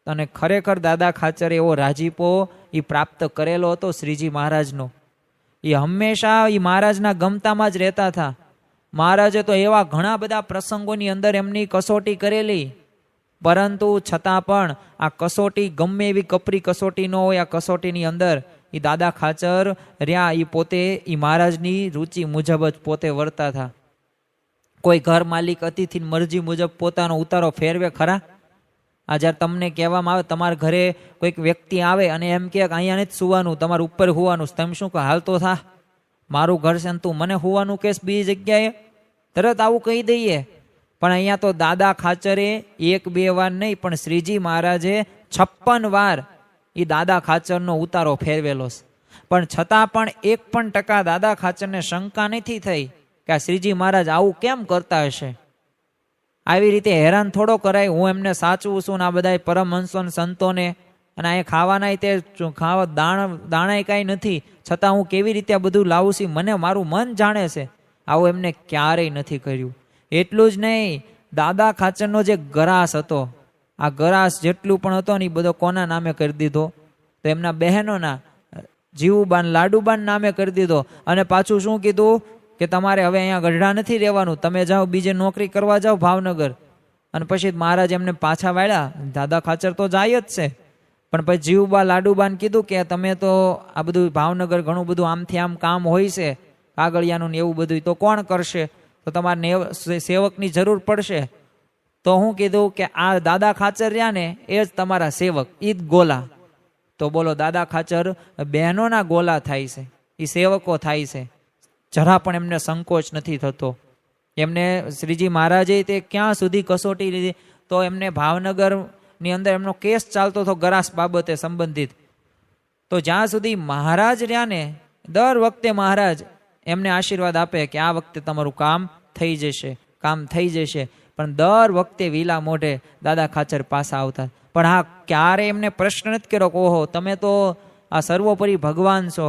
અને ખરેખર દાદા ખાચરે એવો રાજીપો એ પ્રાપ્ત કરેલો હતો શ્રીજી મહારાજનો. એ હંમેશા એ મહારાજના ગમતામાં જ રહેતા હતા. મહારાજે તો એવા ઘણા બધા પ્રસંગોની અંદર એમની કસોટી કરેલી, પરંતુ છતાં પણ આ કસોટી ગમે એવી કપરી કસોટી ન હોય, આ કસોટીની અંદર એ દાદા ખાચર રહ્યા એ પોતે એ મહારાજની રુચિ મુજબ જ પોતે વર્તા હતા. કોઈ ઘર માલિક અતિથિની મરજી મુજબ પોતાનો ઉતારો ફેરવે ખરા? આ જ્યારે તમને કહેવામાં આવે તમારા ઘરે કોઈક વ્યક્તિ આવે અને એમ કે અહીંયા નથી સુવાનું, તમારે ઉપર હોવાનું, તમે શું કહો? હાલ તો થા, મારું ઘર છે ને તું મને હોવાનું કેસ બીજી જગ્યાએ? તરત આવું કહી દઈએ. પણ અહીંયા તો દાદા ખાચરે 1-2 વાર નહીં, પણ શ્રીજી મહારાજે 56 વાર એ દાદા ખાચરનો ઉતારો ફેરવેલો છે. પણ છતાં પણ 1% દાદા ખાચરને શંકા નથી થઈ કે આ શ્રીજી મહારાજ આવું કેમ કરતા હશે. આવી રીતે હેરાન થોડો કરાય. હું એમને સાચવું છું ને આ બધા પરમહંસો ને સંતોને, અને અહીંયા ખાવાના તે દાણાય કાંઈ નથી, છતાં હું કેવી રીતે આ બધું લાવું છું, મને મારું મન જાણે છે. આવું એમને ક્યારેય નથી કર્યું. એટલું જ નહીં, દાદા ખાચરનો જે ગરાસ હતો, આ ગરાસ જેટલું પણ હતો ને એ બધો કોના નામે કરી દીધો? તો એમના બહેનોના, જીવુબાન લાડુબાન નામે કરી દીધો. અને પાછું શું કીધું કે તમારે હવે અહીંયા ગઢડા નથી રહેવાનું, તમે જાઓ બીજે નોકરી કરવા જાઓ ભાવનગર. અને પછી મહારાજ એમને પાછા વાળ્યા. દાદા ખાચર તો જાય જ છે, પણ પછી જીવુબા લાડુબાન કીધું કે તમે તો આ બધું ભાવનગર ઘણું બધું આમથી આમ કામ હોય છે, કાગળિયાનું ને એવું બધું, તો કોણ કરશે? તો તમારે સેવકની જરૂર પડશે. તો હું કીધું કે આ દાદા ખાચર રહ્યા ને એ જ તમારા સેવક, એ જ ગોલા. તો બોલો, દાદા ખાચર બહેનોના ગોલા થાય છે, એ સેવકો થાય છે. જરા પણ એમને સંકોચ નથી થતો. એમને શ્રીજી મહારાજે તે ક્યાં સુધી કસોટી લીધી, તો એમને ભાવનગરની અંદર એમનો કેસ ચાલતો હતો ગરાસ બાબતે સંબંધિત. તો જ્યાં સુધી મહારાજ રહ્યા ને, દર વખતે મહારાજ એમને આશીર્વાદ આપે કે આ વખતે તમારું કામ થઈ જશે, કામ થઈ જશે. પણ દર વખતે વિલા મોઢે દાદા ખાચર પાછા આવતા. પણ હા, ક્યારે એમને પ્રશ્ન નથી કર્યો કે ઓહો તમે તો આ સર્વોપરી ભગવાન છો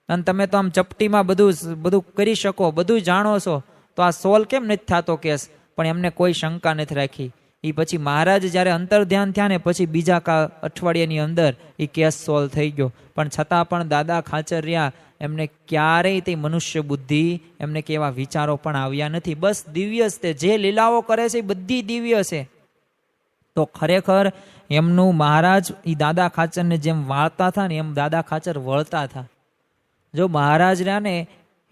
અને તમે તો આમ ચપટીમાં બધું કરી શકો, બધું જાણો છો, તો આ સોલ કેમ નથી થતો કેસ? પણ એમને કોઈ શંકા નથી રાખી. એ પછી મહારાજ જ્યારે અંતર ધ્યાન થયા ને પછી બીજા અઠવાડિયાની અંદર એ કેસ સોલ્વ થઈ ગયો. પણ છતાં પણ દાદા ખાચર રહ્યા, એમને ક્યારેય તે મનુષ્ય બુદ્ધિ, એમને કેવા વિચારો પણ આવ્યા નથી. બસ દિવ્ય છે, જે લીલાઓ કરે છે એ બધી દિવ્ય છે. તો ખરેખર એમનું મહારાજ એ દાદા ખાચરને જેમ વાળતા હતા ને એમ દાદા ખાચર વળતા હતા. જો મહારાજ રહ્યા ને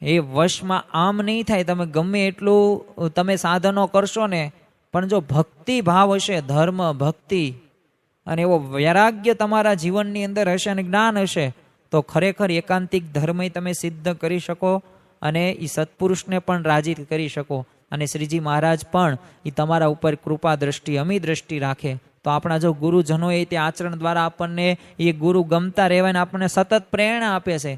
એ વશમાં આમ નહીં થાય, તમે ગમે એટલું તમે સાધનો કરશો ને, પણ જો ભક્તિ ભાવ હશે, ધર્મ ભક્તિ અને એવો વૈરાગ્ય તમારા જીવનની અંદર હશે અને જ્ઞાન હશે, તો ખરેખર એકાંતિક ધર્મ તમે સિદ્ધ કરી શકો અને એ સત્પુરુષને પણ રાજી કરી શકો. અને શ્રીજી મહારાજ પણ એ તમારા ઉપર કૃપા દ્રષ્ટિ, અમી દ્રષ્ટિ રાખે. તો આપણા જો ગુરુજનોએ તે આચરણ દ્વારા આપણને એ ગુરુ ગમતા રહેવાને આપણને સતત પ્રેરણા આપે છે.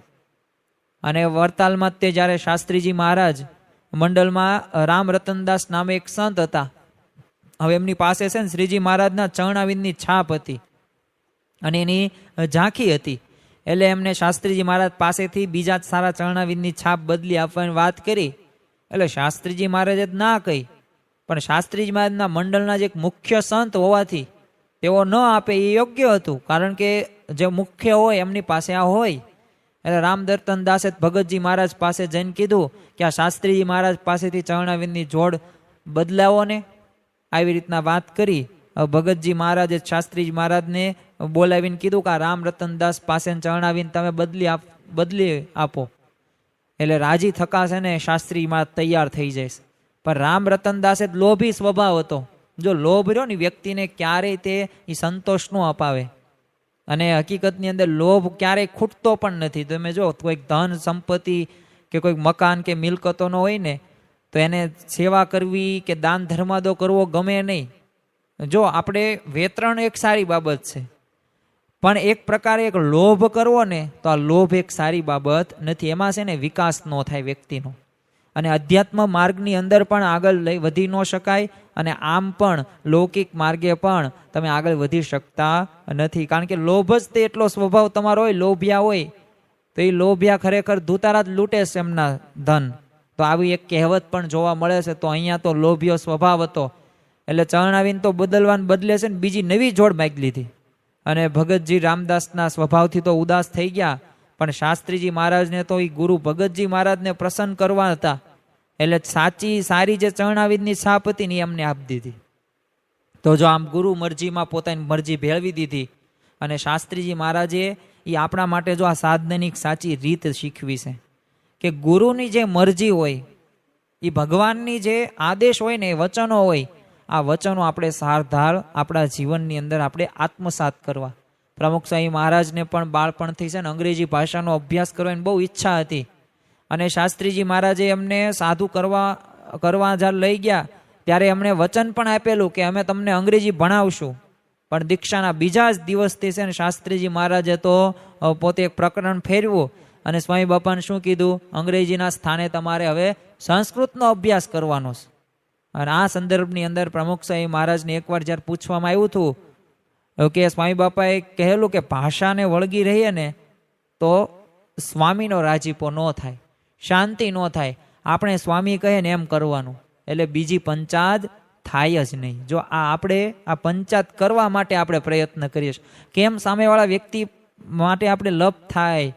અને વડતાલમાં તે જ્યારે શાસ્ત્રીજી મહારાજ મંડળમાં રામ રતનદાસ નામે એક સંત હતા. હવે એમની પાસે છે ને શ્રીજી મહારાજના ચરણાવિંદની છાપ હતી અને એની ઝાંખી હતી. એટલે એમને શાસ્ત્રીજી મહારાજ પાસેથી બીજા સારા ચરણાવિંદની છાપ બદલી આપવાની વાત કરી. એટલે શાસ્ત્રીજી મહારાજે ના કહી, પણ શાસ્ત્રીજી મહારાજના મંડળના જે મુખ્ય સંત હોવાથી તેઓ ન આપે એ યોગ્ય હતું. કારણ કે જે મુખ્ય હોય એમની પાસે આ હોય. એટલે રામદર્તન દાસે ભગતજી મહારાજ પાસે જઈને કીધું કે આ શાસ્ત્રીજી મહારાજ પાસેથી ચરણાવિંદની જોડ બદલાવો ને. આવી રીતના વાત કરી. ભગતજી મહારાજે શાસ્ત્રીજી મહારાજને બોલાવીને કીધું કે આ રામ રતનદાસ પાસે ચરણાવીને તમે બદલી આપો. એટલે રાજી થકાશે ને શાસ્ત્રીમાં તૈયાર થઈ જઈશ. પણ રામ રતનદાસે લોભી સ્વભાવ હતો. જો લોભ રહ્યો ને વ્યક્તિને ક્યારેય તે સંતોષ ન અપાવે. અને હકીકતની અંદર લોભ ક્યારેય ખૂટતો પણ નથી. તમે જો કોઈક ધન સંપત્તિ કે કોઈક મકાન કે મિલકતોનો હોય ને, તો એને સેવા કરવી કે દાન ધર્માદો કરવો ગમે નહીં. જો આપણે વેતરણ એક સારી બાબત છે, પણ એક પ્રકારે એક લોભ કરવો ને, તો આ લોભ એક સારી બાબત નથી. એમાં છે ને વિકાસ ન થાય વ્યક્તિનો, અને અધ્યાત્મ માર્ગની અંદર પણ આગળ વધી ન શકાય, અને આમ પણ લૌકિક માર્ગે પણ તમે આગળ વધી શકતા નથી. કારણ કે લોભ જ તે એટલો સ્વભાવ તમારો હોય, લોભિયા હોય, તો એ લોભિયા ખરેખર ધૂતારા જ લૂંટે છે એમના ધન. તો આવી એક કહેવત પણ જોવા મળે છે. તો અહીંયા તો લોભિયો સ્વભાવ હતો, એટલે ચરણાવીને તો બદલવાને બદલે છે ને બીજી નવી જોડ માગી લીધી. અને ભગતજી રામદાસના સ્વભાવથી તો ઉદાસ થઈ ગયા, પણ શાસ્ત્રીજી મહારાજને તો એ ગુરુ ભગતજી મહારાજને પ્રસન્ન કરવા હતા, એટલે સાચી સારી જે ચરણાવીદની છાપ હતી ને એમને આપી દીધી. તો જો આમ ગુરુ મરજીમાં પોતાની મરજી ભેળવી દીધી, અને શાસ્ત્રીજી મહારાજે એ આપણા માટે જો આ સાધનાની સાચી રીત શીખવી છે કે ગુરુની જે મરજી હોય, એ ભગવાનની જે આદેશ હોય ને, એ વચનો હોય, આ વચનો આપણે સારધાર આપણા જીવનની અંદર આપણે આત્મસાત કરવા. પ્રમુખ સ્વામી મહારાજને પણ બાળપણથી છે ને અંગ્રેજી ભાષાનો અભ્યાસ કરવાની બહુ ઈચ્છા હતી, અને શાસ્ત્રીજી મહારાજે એમને સાધુ કરવા જ્યારે લઈ ગયા ત્યારે એમણે વચન પણ આપેલું કે અમે તમને અંગ્રેજી ભણાવશું. પણ દીક્ષાના બીજા જ દિવસથી છે ને શાસ્ત્રીજી મહારાજે તો પોતે એક પ્રકરણ ફેરવું અને સ્વામી બાપાને શું કીધું, અંગ્રેજીના સ્થાને તમારે હવે સંસ્કૃતનો અભ્યાસ કરવાનો છે. અને આ સંદર્ભની અંદર પ્રમુખ સ્વામી મહારાજને એકવાર જ્યારે પૂછવામાં આવ્યું હતું કે સ્વામી બાપાએ કહેલું કે ભાષાને વળગી રહીએ ને તો સ્વામીનો રાજીપો ન થાય, શાંતિ ન થાય, આપણે સ્વામી કહે ને એમ કરવાનું, એટલે બીજી પંચાત થાય જ નહીં. જો આપણે આ પંચાત કરવા માટે આપણે પ્રયત્ન કરીએ, કેમ સામેવાળા વ્યક્તિ માટે આપણે લપ થાય,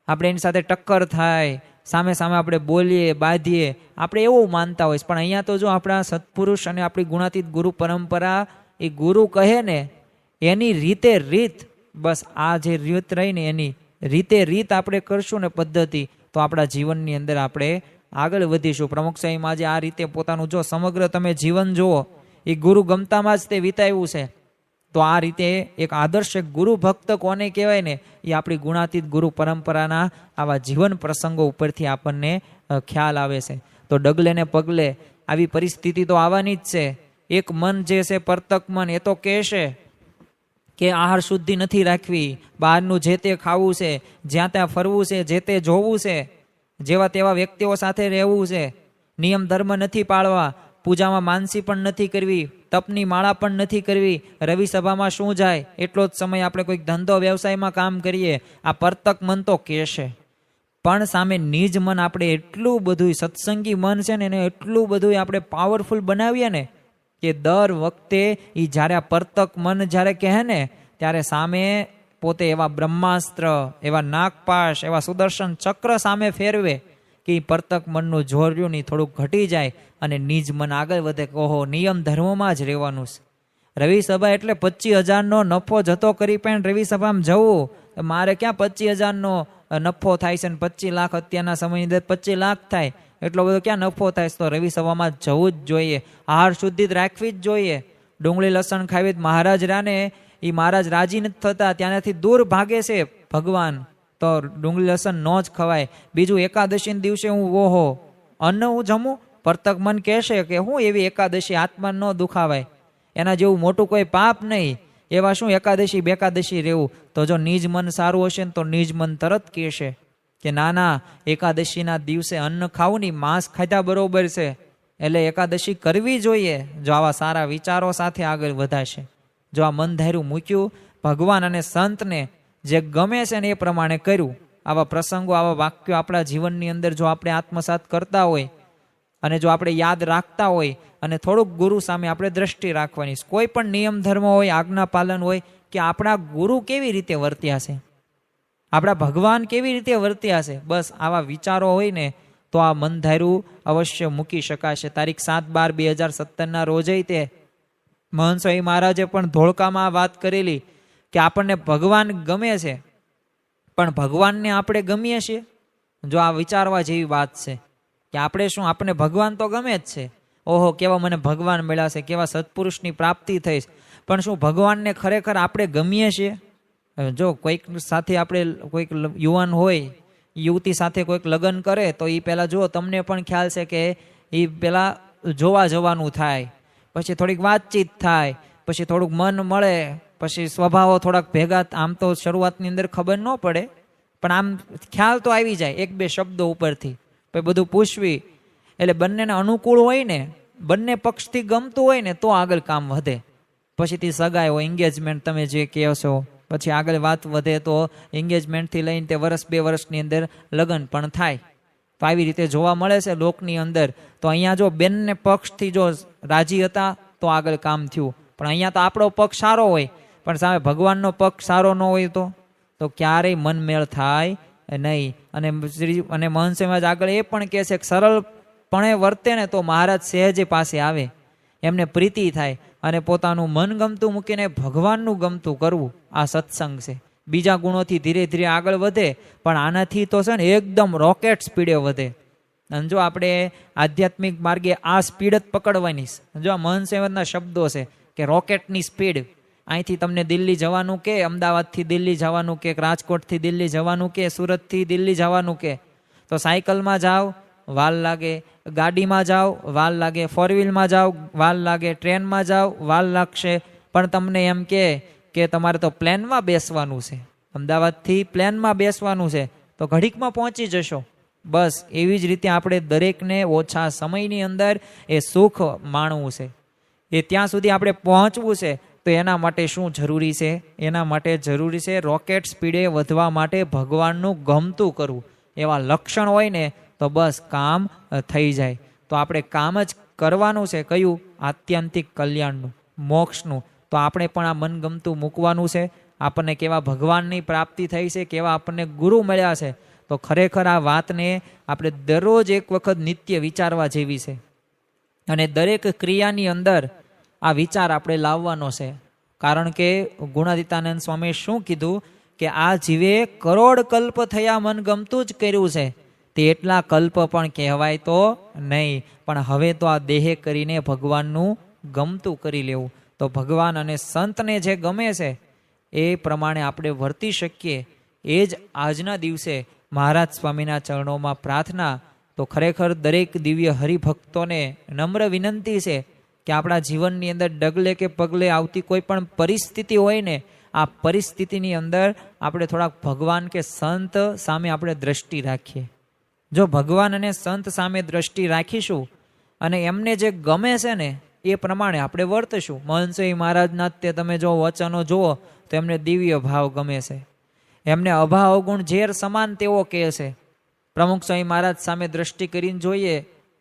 આપણે એની સાથે ટક્કર થાય, સામે સામે આપણે બોલીએ બાંધીએ, આપણે એવું માનતા હોય. પણ અહીંયા તો જો આપણા સત્પુરુષ અને આપણી ગુણાતીત ગુરુ પરંપરા, એ ગુરુ કહે ને એની રીતે રીત, બસ આ જે રીત રહી ને એની રીત આપણે કરશું ને પદ્ધતિ, તો આપણા જીવનની અંદર આપણે આગળ વધીશું. પ્રમુખ સ્વામીમાં આજે આ રીતે પોતાનું જો સમગ્ર તમે જીવન જુઓ, એ ગુરુ ગમતામાં જ તે વિતાવ્યું છે. તો આ રીતે એક આદર્શ ગુરુ ભક્ત કોને કહેવાય ને, એ આપણી ગુણાતીત ગુરુ પરંપરાના આવા જીવન પ્રસંગો ઉપરથી આપણને ખ્યાલ આવે છે. તો ડગલે ને પગલે આવી પરિસ્થિતિ તો આવવાની જ છે. એક મન જે છે પરતક મન, એ તો કહેશે કે આહાર શુદ્ધિ નથી રાખવી, બહારનું જે તે ખાવું છે, જ્યાં ત્યાં ફરવું છે, જે તે જોવું છે, જેવા તેવા વ્યક્તિઓ સાથે રહેવું છે, નિયમ ધર્મ નથી પાળવા, પૂજામાં માનસી પણ નથી કરવી, તપની માળા પણ નથી કરવી, રવિ સભામાં શું જાય, એટલો જ સમય આપણે કોઈક ધંધો વ્યવસાયમાં કામ કરીએ. આ પરતક મન તો કહેશે, પણ સામે નિજ મન આપણે એટલું બધું સત્સંગી મન છે ને એને એટલું બધું આપણે પાવરફુલ બનાવીએ ને કે દર વખતે એ જ્યારે આ પરતક મન જ્યારે કહે ને ત્યારે સામે પોતે એવા બ્રહ્માસ્ત્ર, એવા નાગપાશ, એવા સુદર્શન ચક્ર સામે ફેરવે કે એ પરતક મનનું જોર્યું નહીં થોડુંક ઘટી જાય અને નિજ મન આગળ વધે. કહો નિયમ ધર્મમાં જ રહેવાનું છે. રવિ સભા એટલે 25,000નો નફો જતો કરી પણ રવિ સભામાં જવું, મારે ક્યાં 25,000નો નફો થાય છે ને 25 લાખ અત્યારના સમયની અંદર 25 લાખ થાય, એટલો બધો ક્યાં નફો થાય છે? તો રવિ સભામાં જવું જ જોઈએ, આહાર શુદ્ધિ રાખવી જ જોઈએ. ડુંગળી લસણ ખાવી મહારાજ રાને એ મહારાજ રાજી નથી થતા, ત્યાંથી દૂર ભાગે છે ભગવાન, તો ડુંગળી લસણ ન જ ખવાય. બીજું એકાદશી દિવસે હું ઓહો અન્ન હું જમું, પરતક મન કહેશે કે હું એવી એકાદશી આત્મા ન દુખાવાય, એના જેવું મોટું કોઈ પાપ નહીં, એવા શું એકાદશી બેકાદશી રહેવું. તો જો નિજ મન સારું હશે ને તો નિજ મન તરત કહેશે કે ના ના એકાદશીના દિવસે અન્ન ખાવું નહીં, માંસ ખાધા બરોબર છે, એટલે એકાદશી કરવી જોઈએ. જો આવા સારા વિચારો સાથે આગળ વધાશે, જો આ મન ધાર્યું મૂક્યું, ભગવાન અને સંતને જે ગમે છે ને એ પ્રમાણે કર્યું, આવા પ્રસંગો આવા વાક્યો આપણા જીવનની અંદર જો આપણે આત્મસાત કરતા હોય અને જો આપણે યાદ રાખતા હોય અને થોડુંક ગુરુ સામે આપણે દ્રષ્ટિ રાખવાની, કોઈ પણ નિયમ ધર્મ હોય, આજ્ઞા પાલન હોય, કે આપણા ગુરુ કેવી રીતે વર્ત્યા છે, આપણા ભગવાન કેવી રીતે વર્ત્યા છે, બસ આવા વિચારો હોય ને તો આ મન ધાર્યું અવશ્ય મૂકી શકાશે. તારીખ 7/12/2017 રોજે તે મહંત સ્વામી મહારાજે પણ ધોળકામાં આ વાત કરેલી કે આપણને ભગવાન ગમે છે, પણ ભગવાનને આપણે ગમીએ છીએ? જો આ વિચારવા જેવી વાત છે કે આપણે શું, આપણને ભગવાન તો ગમે જ છે, ઓહો કેવા મને ભગવાન મળ્યા છે, કેવા સત્પુરુષની પ્રાપ્તિ થઈ, પણ શું ભગવાનને ખરેખર આપણે ગમીએ છીએ? જો કોઈક સાથે આપણે કોઈક યુવાન હોય, યુવતી સાથે કોઈક લગ્ન કરે તો એ પહેલાં જુઓ, તમને પણ ખ્યાલ છે કે એ પહેલાં જોવા જવાનું થાય, પછી થોડીક વાતચીત થાય, પછી થોડુંક મન મળે, પછી સ્વભાવો થોડાક ભેગા, આમ તો શરૂઆતની અંદર ખબર ન પડે પણ આમ ખ્યાલ તો આવી જાય એક બે શબ્દો ઉપરથી, પછી બધું પૂછવી, એટલે બંનેને અનુકૂળ હોય ને, બંને પક્ષથી ગમતું હોય ને તો આગળ કામ વધે. પછીથી સગાઈ હોય, એન્ગેજમેન્ટ તમે જે કહો છો, પછી આગળ વાત વધે તો એન્ગેજમેન્ટથી લઈને તે વર્ષ બે વર્ષની અંદર લગ્ન પણ થાય. તો આવી રીતે જોવા મળે છે લોકની અંદર. તો અહીંયા જો બેનને પક્ષથી જો રાજી હતા તો આગળ કામ થયું, પણ અહીંયા તો આપણો પક્ષ સારો હોય પણ સામે ભગવાનનો પક્ષ સારો ન હોય તો ક્યારેય મનમેળ થાય નહીં. અને મહંત સમાજ આગળ એ પણ કહે છે કે સરળપણે વર્તે ને તો મહારાજ સહેજે પાસે આવે, એમને પ્રીતિ થાય, અને પોતાનું મન ગમતું મૂકીને ભગવાનનું ગમતું કરવું, આ સત્સંગ છે. બીજા ગુણોથી ધીરે ધીરે આગળ વધે, પણ આનાથી તો છે ને એકદમ રોકેટ સ્પીડે વધે. અને જો આપણે આધ્યાત્મિક માર્ગે આ સ્પીડ જ પકડવાની છે. જો આ મહંત સમાજના શબ્દો છે કે રોકેટની સ્પીડ, અહીંથી તમને દિલ્હી જવાનું કે, અમદાવાદથી દિલ્હી જવાનું કે, રાજકોટથી દિલ્હી જવાનું કે, સુરતથી દિલ્હી જવાનું કે, તો સાયકલમાં જાઓ વાર લાગે, ગાડીમાં જાઓ વાર લાગે, ફોર વ્હીલમાં જાઓ વાર લાગે, ટ્રેનમાં જાઓ વાર લાગશે. પણ તમને એમ કે તમારે તો પ્લેનમાં બેસવાનું છે, અમદાવાદથી પ્લેનમાં બેસવાનું છે, તો ઘડીકમાં પહોંચી જશો. બસ એવી જ રીતે આપણે દરેકને ઓછા સમયની અંદર એ સુખ માણવું છે. એ ત્યાં સુધી આપણે પહોંચવું છે. તો એના માટે શું જરૂરી છે? એના માટે જરૂરી છે રોકેટ સ્પીડે વધવા માટે ભગવાનનું ગમતું કરવું. એવા લક્ષણ હોય ને તો બસ કામ થઈ જાય. તો આપણે કામ જ કરવાનું છે. કયું? આત્યંતિક કલ્યાણનું, મોક્ષનું. તો આપણે પણ આ મનગમતું મૂકવાનું છે. આપણને કેવા ભગવાનની પ્રાપ્તિ થઈ છે, કેવા આપણને ગુરુ મળ્યા છે, તો ખરેખર આ વાતને આપણે દરરોજ એક વખત નિત્ય વિચારવા જેવી છે. અને દરેક ક્રિયાની અંદર આ વિચાર આપણે લાવવાનો છે. કારણ કે ગુણાતીતાનંદ સ્વામીએ શું કીધું કે આ જીવે કરોડ કલ્પ થયા મન ગમતું જ કર્યું છે, તે એટલા કલ્પ પણ કહેવાય તો નહીં. પણ હવે તો આ દેહે કરીને ભગવાનનું ગમતું કરી લેવું. તો ભગવાન અને સંતને જે ગમે છે એ પ્રમાણે આપણે વર્તી શકીએ, એ જ આજના દિવસે મહારાજ સ્વામીના ચરણોમાં પ્રાર્થના. તો ખરેખર દરેક દિવ્ય હરિભક્તોને નમ્ર વિનંતી છે કે આપણા જીવનની અંદર ડગલે કે પગલે આવતી કોઈ પણ પરિસ્થિતિ હોય ને, આ પરિસ્થિતિની અંદર આપણે થોડાક ભગવાન કે સંત સામે આપણે દ્રષ્ટિ રાખીએ. જો ભગવાન અને સંત સામે દ્રષ્ટિ રાખીશું અને એમને જે ગમે છે ને એ પ્રમાણે આપણે વર્તશું. મહંતસિંહ મહારાજના તે તમે જો વચનો જુઓ તો એમને દિવ્ય ભાવ ગમે છે, એમને અભાવ ગુણ ઝેર સમાન તેવો કહે છે. પ્રમુખ સ્વામી મહારાજ સામે દ્રષ્ટિ કરીને જોઈએ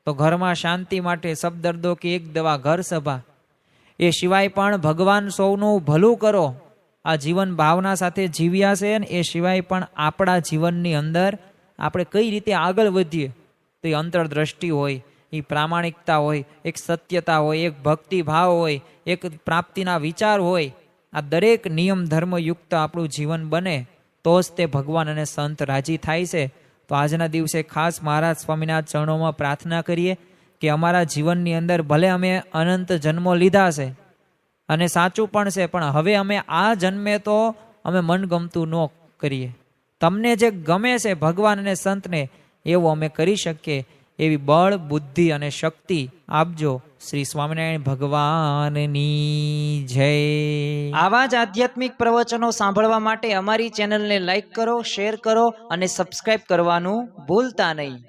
તો ઘરમાં શાંતિ માટે સબદર્દો કે એક દવા ઘર સભા. એ સિવાય પણ ભગવાન સૌનું ભલું કરો, આ જીવન ભાવના સાથે જીવ્યા છે. ને એ સિવાય પણ આપણા જીવનની અંદર આપણે કઈ રીતે આગળ વધીએ, તો એ અંતરદ્રષ્ટિ હોય, એ પ્રામાણિકતા હોય, એક સત્યતા હોય, એક ભક્તિભાવ હોય, એક પ્રાપ્તિના વિચાર હોય. આ દરેક નિયમ ધર્મયુક્ત આપણું જીવન બને તો જ તે ભગવાન અને સંત રાજી થાય છે. તો આજના દિવસે ખાસ મહારાજ સ્વામીના ચરણોમાં પ્રાર્થના કરીએ કે અમારા જીવનની અંદર ભલે અમે અનંત જન્મો લીધા છે અને સાચું પણ છે, પણ હવે અમે આ જન્મે તો અમે મનગમતું ન કરીએ. તમને જે ગમે છે ભગવાન અને સંતને એવું અમે કરી શકીએ, એવી બળ બુદ્ધિ અને શક્તિ આપજો. શ્રી સ્વામિનારાયણ ભગવાનની જય. આવા જ આધ્યાત્મિક પ્રવચનો સાંભળવા માટે અમારી ચેનલને લાઈક કરો, શેર કરો અને સબસ્ક્રાઇબ કરવાનું ભૂલતા નહીં.